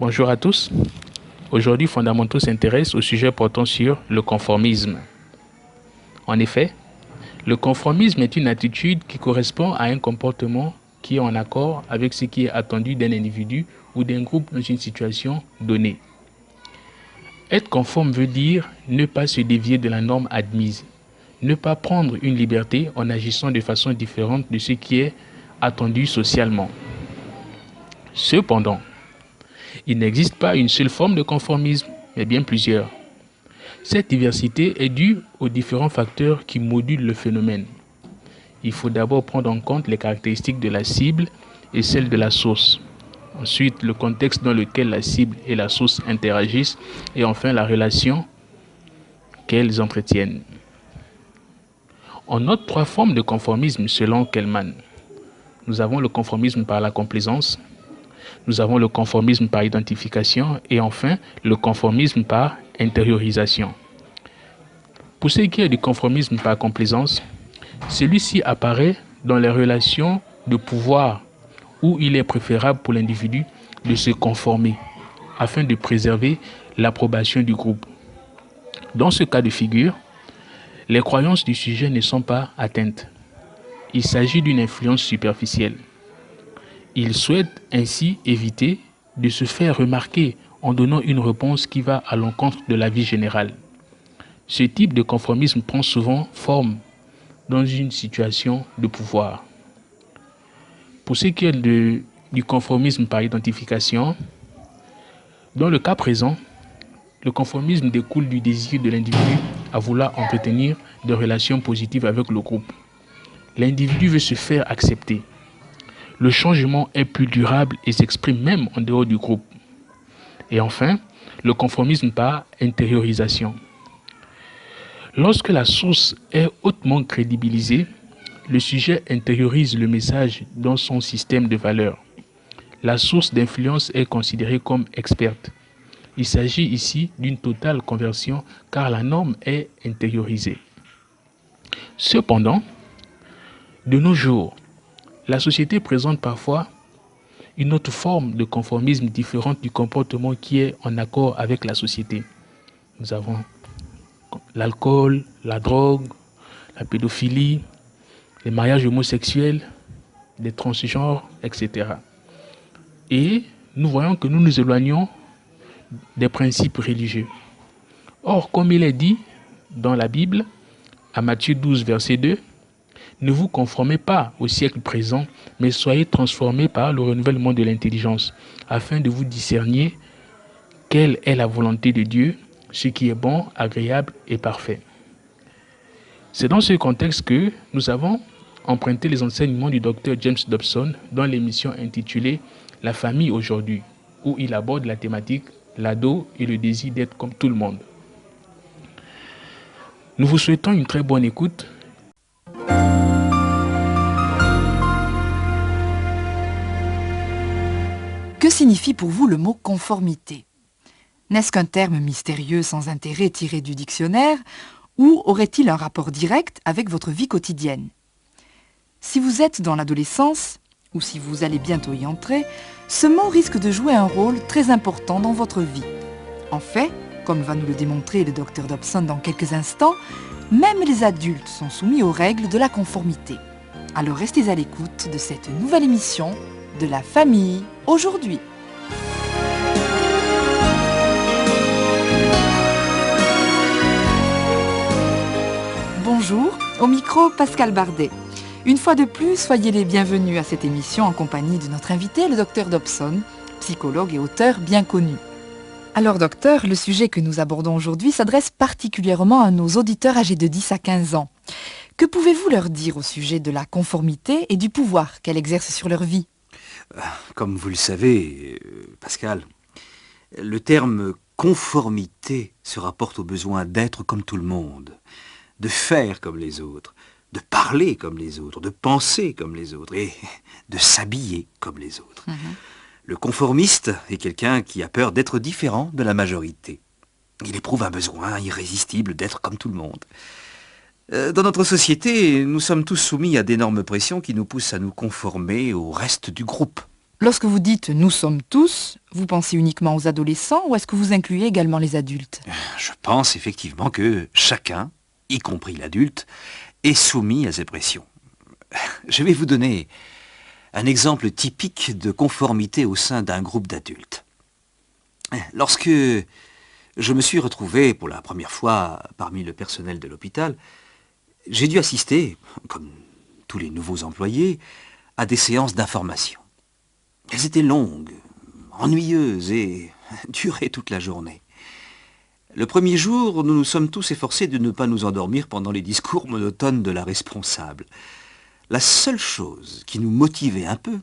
Bonjour à tous. Aujourd'hui, Fondamentaux s'intéresse au sujet portant sur le conformisme. En effet, le conformisme est une attitude qui correspond à un comportement qui est en accord avec ce qui est attendu d'un individu ou d'un groupe dans une situation donnée. Être conforme veut dire ne pas se dévier de la norme admise, ne pas prendre une liberté en agissant de façon différente de ce qui est attendu socialement. Cependant, il n'existe pas une seule forme de conformisme, mais bien plusieurs. Cette diversité est due aux différents facteurs qui modulent le phénomène. Il faut d'abord prendre en compte les caractéristiques de la cible et celles de la source. Ensuite, le contexte dans lequel la cible et la source interagissent. Et enfin, la relation qu'elles entretiennent. On note 3 formes de conformisme selon Kellman. Nous avons le conformisme par la complaisance. Nous avons le conformisme par identification et enfin le conformisme par intériorisation. Pour ce qui est du conformisme par complaisance, celui-ci apparaît dans les relations de pouvoir où il est préférable pour l'individu de se conformer afin de préserver l'approbation du groupe. Dans ce cas de figure, les croyances du sujet ne sont pas atteintes. Il s'agit d'une influence superficielle. Il souhaite ainsi éviter de se faire remarquer en donnant une réponse qui va à l'encontre de la vie générale. Ce type de conformisme prend souvent forme dans une situation de pouvoir. Pour ce qui est du conformisme par identification, dans le cas présent, le conformisme découle du désir de l'individu à vouloir entretenir des relations positives avec le groupe. L'individu veut se faire accepter. Le changement est plus durable et s'exprime même en dehors du groupe. Et enfin, le conformisme par intériorisation. Lorsque la source est hautement crédibilisée, le sujet intériorise le message dans son système de valeurs. La source d'influence est considérée comme experte. Il s'agit ici d'une totale conversion car la norme est intériorisée. Cependant, de nos jours, la société présente parfois une autre forme de conformisme différente du comportement qui est en accord avec la société. Nous avons l'alcool, la drogue, la pédophilie, les mariages homosexuels, les transgenres, etc. Et nous voyons que nous nous éloignons des principes religieux. Or, comme il est dit dans la Bible, à Matthieu 12, verset 2, ne vous conformez pas au siècle présent, mais soyez transformés par le renouvellement de l'intelligence, afin de vous discerniez quelle est la volonté de Dieu, ce qui est bon, agréable et parfait. C'est dans ce contexte que nous avons emprunté les enseignements du Dr James Dobson dans l'émission intitulée « La famille aujourd'hui », où il aborde la thématique « l'ado et le désir d'être comme tout le monde ». Nous vous souhaitons une très bonne écoute. Que signifie pour vous le mot conformité? N'est-ce qu'un terme mystérieux sans intérêt tiré du dictionnaire ou aurait-il un rapport direct avec votre vie quotidienne? Si vous êtes dans l'adolescence, ou si vous allez bientôt y entrer, ce mot risque de jouer un rôle très important dans votre vie. En fait, comme va nous le démontrer le Dr Dobson dans quelques instants, même les adultes sont soumis aux règles de la conformité. Alors restez à l'écoute de cette nouvelle émission de la famille aujourd'hui. Bonjour, au micro Pascal Bardet. Une fois de plus, soyez les bienvenus à cette émission en compagnie de notre invité, le Dr Dobson, psychologue et auteur bien connu. Alors docteur, le sujet que nous abordons aujourd'hui s'adresse particulièrement à nos auditeurs âgés de 10 à 15 ans. Que pouvez-vous leur dire au sujet de la conformité et du pouvoir qu'elle exerce sur leur vie? Comme vous le savez, Pascal, le terme conformité se rapporte au besoin d'être comme tout le monde, de faire comme les autres, de parler comme les autres, de penser comme les autres et de s'habiller comme les autres. Le conformiste est quelqu'un qui a peur d'être différent de la majorité. Il éprouve un besoin irrésistible d'être comme tout le monde. Dans notre société, nous sommes tous soumis à d'énormes pressions qui nous poussent à nous conformer au reste du groupe. Lorsque vous dites « nous sommes tous », vous pensez uniquement aux adolescents ou est-ce que vous incluez également les adultes? Je pense effectivement que chacun, y compris l'adulte, est soumis à ces pressions. Je vais vous donner un exemple typique de conformité au sein d'un groupe d'adultes. Lorsque je me suis retrouvé pour la première fois parmi le personnel de l'hôpital, j'ai dû assister, comme tous les nouveaux employés, à des séances d'information. Elles étaient longues, ennuyeuses et duraient toute la journée. Le premier jour, nous nous sommes tous efforcés de ne pas nous endormir pendant les discours monotones de la responsable. La seule chose qui nous motivait un peu,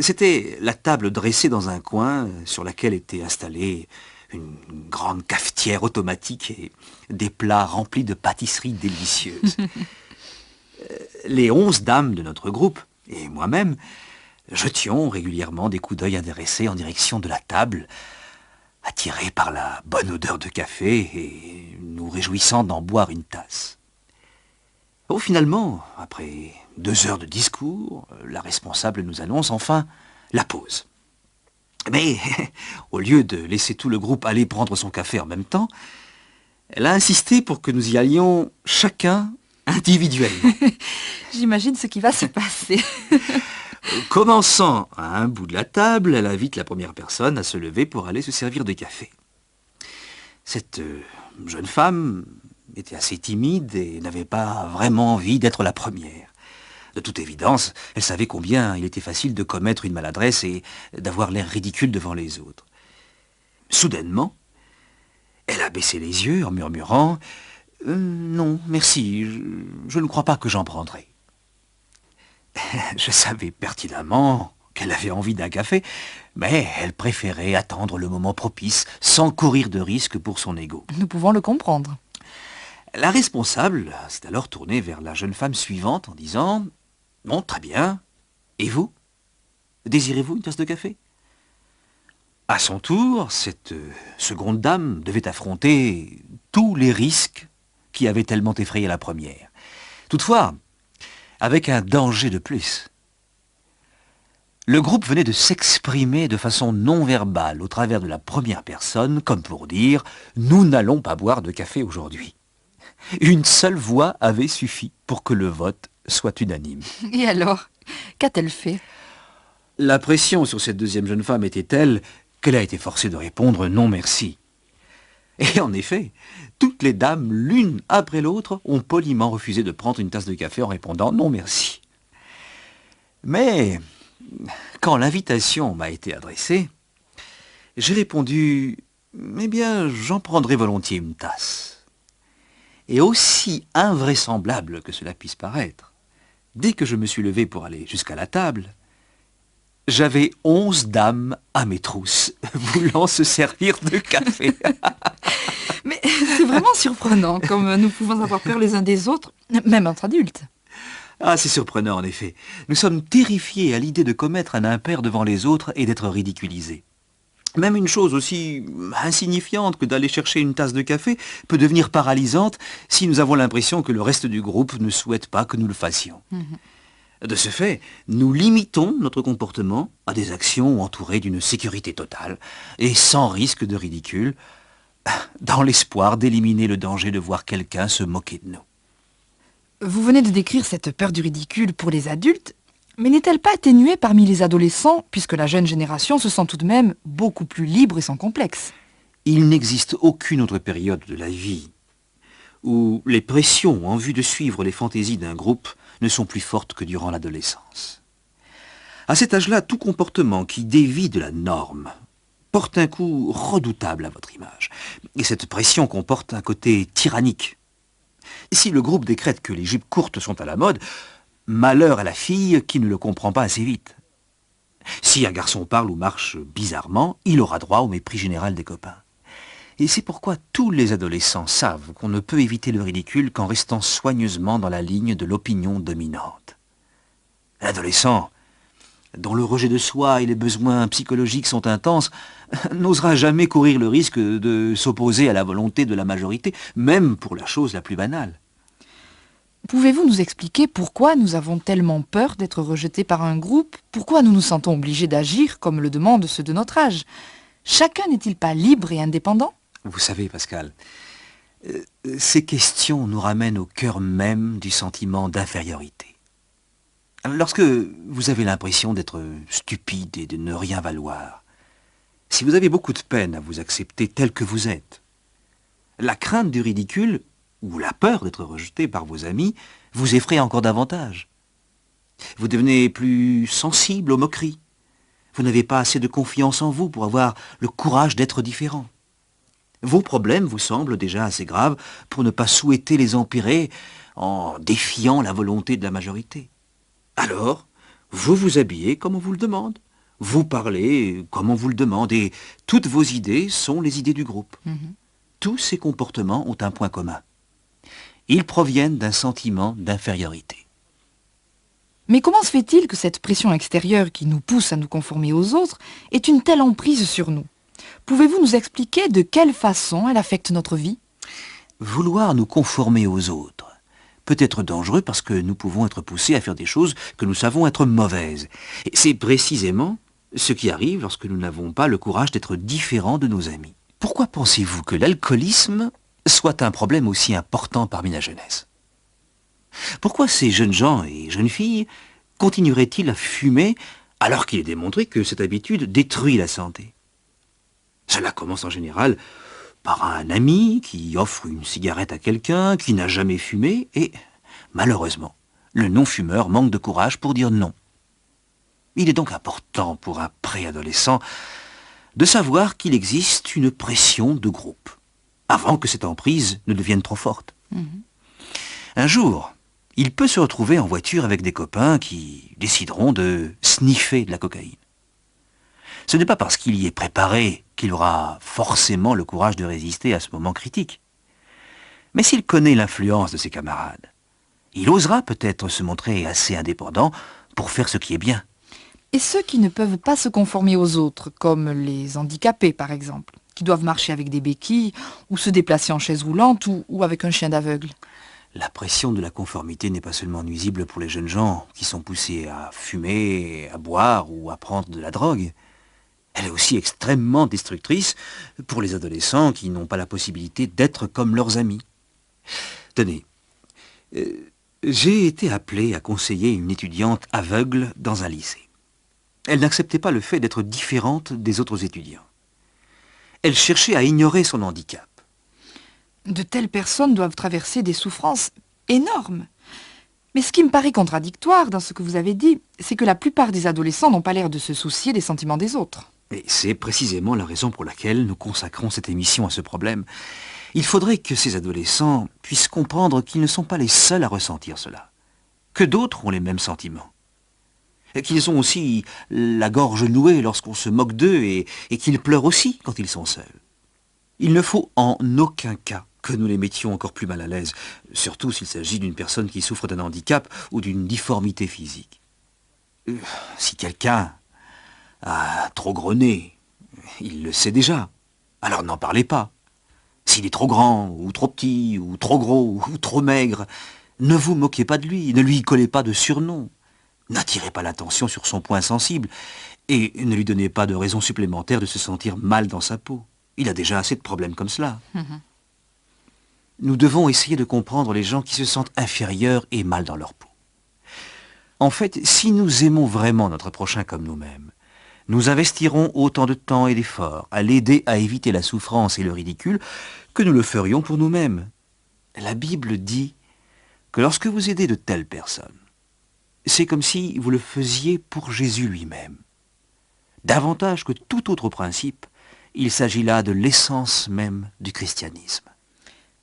c'était la table dressée dans un coin sur laquelle était installée une grande cafetière automatique et des plats remplis de pâtisseries délicieuses. Les 11 dames de notre groupe, et moi-même, jetions régulièrement des coups d'œil intéressés en direction de la table, attirés par la bonne odeur de café et nous réjouissant d'en boire une tasse. Bon, finalement, après 2 heures de discours, la responsable nous annonce enfin la pause. Mais au lieu de laisser tout le groupe aller prendre son café en même temps, elle a insisté pour que nous y allions chacun individuellement. J'imagine ce qui va se passer. Commençant à un bout de la table, elle invite la première personne à se lever pour aller se servir de café. Cette jeune femme était assez timide et n'avait pas vraiment envie d'être la première. De toute évidence, elle savait combien il était facile de commettre une maladresse et d'avoir l'air ridicule devant les autres. Soudainement, elle a baissé les yeux en murmurant « Non, merci, je ne crois pas que j'en prendrai. » Je savais pertinemment qu'elle avait envie d'un café, mais elle préférait attendre le moment propice, sans courir de risque pour son ego. Nous pouvons le comprendre. La responsable s'est alors tournée vers la jeune femme suivante en disant « Bon, très bien. Et vous? Désirez-vous une tasse de café ?» À son tour, cette seconde dame devait affronter tous les risques qui avaient tellement effrayé la première. Toutefois, avec un danger de plus. Le groupe venait de s'exprimer de façon non verbale au travers de la première personne, comme pour dire « Nous n'allons pas boire de café aujourd'hui ». Une seule voix avait suffi pour que le vote soit unanime. Et alors, qu'a-t-elle fait? La pression sur cette deuxième jeune femme était telle qu'elle a été forcée de répondre « Non merci ». Et en effet, toutes les dames, l'une après l'autre, ont poliment refusé de prendre une tasse de café en répondant « Non merci ». Mais, quand l'invitation m'a été adressée, j'ai répondu « Eh bien, j'en prendrai volontiers une tasse ». Et aussi invraisemblable que cela puisse paraître, dès que je me suis levé pour aller jusqu'à la table, j'avais 11 dames à mes trousses, voulant se servir de café. Mais c'est vraiment surprenant, comme nous pouvons avoir peur les uns des autres, même entre adultes. Ah, c'est surprenant en effet. Nous sommes terrifiés à l'idée de commettre un impair devant les autres et d'être ridiculisés. Même une chose aussi insignifiante que d'aller chercher une tasse de café peut devenir paralysante si nous avons l'impression que le reste du groupe ne souhaite pas que nous le fassions. De ce fait, nous limitons notre comportement à des actions entourées d'une sécurité totale et sans risque de ridicule, dans l'espoir d'éliminer le danger de voir quelqu'un se moquer de nous. Vous venez de décrire cette peur du ridicule pour les adultes, mais n'est-elle pas atténuée parmi les adolescents, puisque la jeune génération se sent tout de même beaucoup plus libre et sans complexe? Il n'existe aucune autre période de la vie où les pressions en vue de suivre les fantaisies d'un groupe ne sont plus fortes que durant l'adolescence. À cet âge-là, tout comportement qui dévie de la norme porte un coup redoutable à votre image. Et cette pression comporte un côté tyrannique. Si le groupe décrète que les jupes courtes sont à la mode, malheur à la fille qui ne le comprend pas assez vite. Si un garçon parle ou marche bizarrement, il aura droit au mépris général des copains. Et c'est pourquoi tous les adolescents savent qu'on ne peut éviter le ridicule qu'en restant soigneusement dans la ligne de l'opinion dominante. L'adolescent, dont le rejet de soi et les besoins psychologiques sont intenses, n'osera jamais courir le risque de s'opposer à la volonté de la majorité, même pour la chose la plus banale. Pouvez-vous nous expliquer pourquoi nous avons tellement peur d'être rejetés par un groupe? Pourquoi nous nous sentons obligés d'agir comme le demandent ceux de notre âge? Chacun n'est-il pas libre et indépendant? Vous savez, Pascal, ces questions nous ramènent au cœur même du sentiment d'infériorité. Lorsque vous avez l'impression d'être stupide et de ne rien valoir, si vous avez beaucoup de peine à vous accepter tel que vous êtes, la crainte du ridicule ou la peur d'être rejeté par vos amis vous effraie encore davantage. Vous devenez plus sensible aux moqueries. Vous n'avez pas assez de confiance en vous pour avoir le courage d'être différent. Vos problèmes vous semblent déjà assez graves pour ne pas souhaiter les empirer en défiant la volonté de la majorité. Alors, vous vous habillez comme on vous le demande. Vous parlez comme on vous le demande et toutes vos idées sont les idées du groupe. Tous ces comportements ont un point commun. Ils proviennent d'un sentiment d'infériorité. Mais comment se fait-il que cette pression extérieure qui nous pousse à nous conformer aux autres ait une telle emprise sur nous? Pouvez-vous nous expliquer de quelle façon elle affecte notre vie? Vouloir nous conformer aux autres peut être dangereux parce que nous pouvons être poussés à faire des choses que nous savons être mauvaises. Et c'est précisément ce qui arrive lorsque nous n'avons pas le courage d'être différents de nos amis. Pourquoi pensez-vous que l'alcoolisme soit un problème aussi important parmi la jeunesse? Pourquoi ces jeunes gens et jeunes filles continueraient-ils à fumer alors qu'il est démontré que cette habitude détruit la santé? Cela commence en général par un ami qui offre une cigarette à quelqu'un qui n'a jamais fumé et, malheureusement, le non-fumeur manque de courage pour dire non. Il est donc important pour un préadolescent de savoir qu'il existe une pression de groupe, avant que cette emprise ne devienne trop forte. Un jour, il peut se retrouver en voiture avec des copains qui décideront de sniffer de la cocaïne. Ce n'est pas parce qu'il y est préparé qu'il aura forcément le courage de résister à ce moment critique. Mais s'il connaît l'influence de ses camarades, il osera peut-être se montrer assez indépendant pour faire ce qui est bien. Et ceux qui ne peuvent pas se conformer aux autres, comme les handicapés par exemple, qui doivent marcher avec des béquilles, ou se déplacer en chaise roulante, ou avec un chien d'aveugle? La pression de la conformité n'est pas seulement nuisible pour les jeunes gens qui sont poussés à fumer, à boire ou à prendre de la drogue. Elle est aussi extrêmement destructrice pour les adolescents qui n'ont pas la possibilité d'être comme leurs amis. Tenez, j'ai été appelé à conseiller une étudiante aveugle dans un lycée. Elle n'acceptait pas le fait d'être différente des autres étudiants. Elle cherchait à ignorer son handicap. De telles personnes doivent traverser des souffrances énormes. Mais ce qui me paraît contradictoire dans ce que vous avez dit, c'est que la plupart des adolescents n'ont pas l'air de se soucier des sentiments des autres. Et c'est précisément la raison pour laquelle nous consacrons cette émission à ce problème. Il faudrait que ces adolescents puissent comprendre qu'ils ne sont pas les seuls à ressentir cela, que d'autres ont les mêmes sentiments, et qu'ils ont aussi la gorge nouée lorsqu'on se moque d'eux et qu'ils pleurent aussi quand ils sont seuls. Il ne faut en aucun cas que nous les mettions encore plus mal à l'aise, surtout s'il s'agit d'une personne qui souffre d'un handicap ou d'une difformité physique. Si quelqu'un a trop gros nez, il le sait déjà, alors n'en parlez pas. S'il est trop grand, ou trop petit, ou trop gros, ou trop maigre, ne vous moquez pas de lui, ne lui collez pas de surnom, n'attirez pas l'attention sur son point sensible, et ne lui donnez pas de raison supplémentaire de se sentir mal dans sa peau. Il a déjà assez de problèmes comme cela. Nous devons essayer de comprendre les gens qui se sentent inférieurs et mal dans leur peau. En fait, si nous aimons vraiment notre prochain comme nous-mêmes, nous investirons autant de temps et d'efforts à l'aider à éviter la souffrance et le ridicule que nous le ferions pour nous-mêmes. La Bible dit que lorsque vous aidez de telles personnes, c'est comme si vous le faisiez pour Jésus lui-même. Davantage que tout autre principe, il s'agit là de l'essence même du christianisme.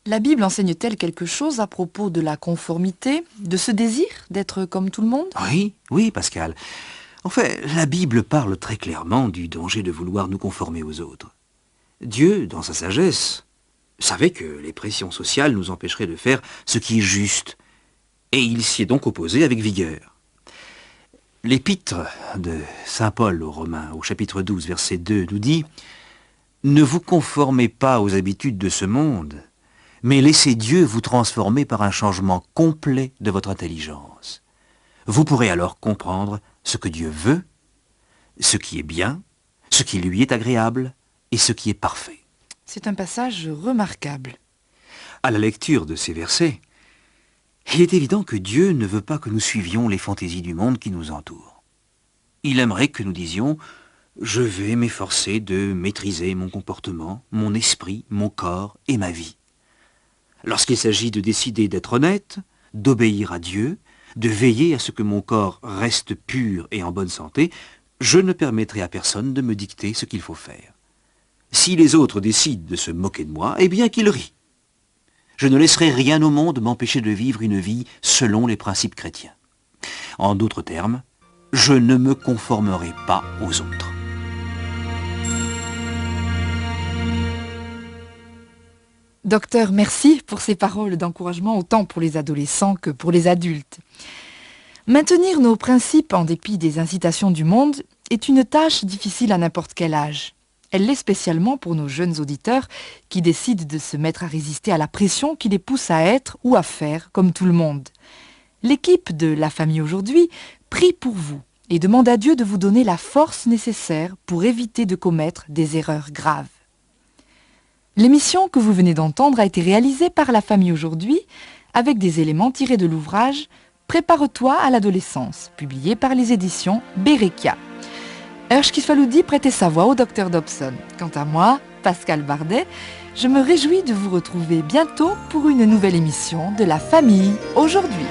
La Bible enseigne-t-elle quelque chose à propos de la conformité, de ce désir d'être comme tout le monde? Oui, Pascal. En fait, la Bible parle très clairement du danger de vouloir nous conformer aux autres. Dieu, dans sa sagesse, savait que les pressions sociales nous empêcheraient de faire ce qui est juste, et il s'y est donc opposé avec vigueur. L'épître de saint Paul aux Romains, au chapitre 12, verset 2, nous dit « Ne vous conformez pas aux habitudes de ce monde, mais laissez Dieu vous transformer par un changement complet de votre intelligence. Vous pourrez alors comprendre ce que Dieu veut, ce qui est bien, ce qui lui est agréable et ce qui est parfait. C'est un passage remarquable. À la lecture de ces versets, il est évident que Dieu ne veut pas que nous suivions les fantaisies du monde qui nous entoure. Il aimerait que nous disions « Je vais m'efforcer de maîtriser mon comportement, mon esprit, mon corps et ma vie ». Lorsqu'il s'agit de décider d'être honnête, d'obéir à Dieu, de veiller à ce que mon corps reste pur et en bonne santé, je ne permettrai à personne de me dicter ce qu'il faut faire. Si les autres décident de se moquer de moi, eh bien qu'ils rient. Je ne laisserai rien au monde m'empêcher de vivre une vie selon les principes chrétiens. En d'autres termes, je ne me conformerai pas aux autres. Docteur, merci pour ces paroles d'encouragement autant pour les adolescents que pour les adultes. Maintenir nos principes en dépit des incitations du monde est une tâche difficile à n'importe quel âge. Elle l'est spécialement pour nos jeunes auditeurs qui décident de se mettre à résister à la pression qui les pousse à être ou à faire comme tout le monde. L'équipe de La Famille aujourd'hui prie pour vous et demande à Dieu de vous donner la force nécessaire pour éviter de commettre des erreurs graves. L'émission que vous venez d'entendre a été réalisée par La Famille aujourd'hui avec des éléments tirés de l'ouvrage « Prépare-toi à l'adolescence » publié par les éditions Berekia. Ershkis Faloudi prêtait sa voix au Dr Dobson. Quant à moi, Pascal Bardet, je me réjouis de vous retrouver bientôt pour une nouvelle émission de La Famille aujourd'hui.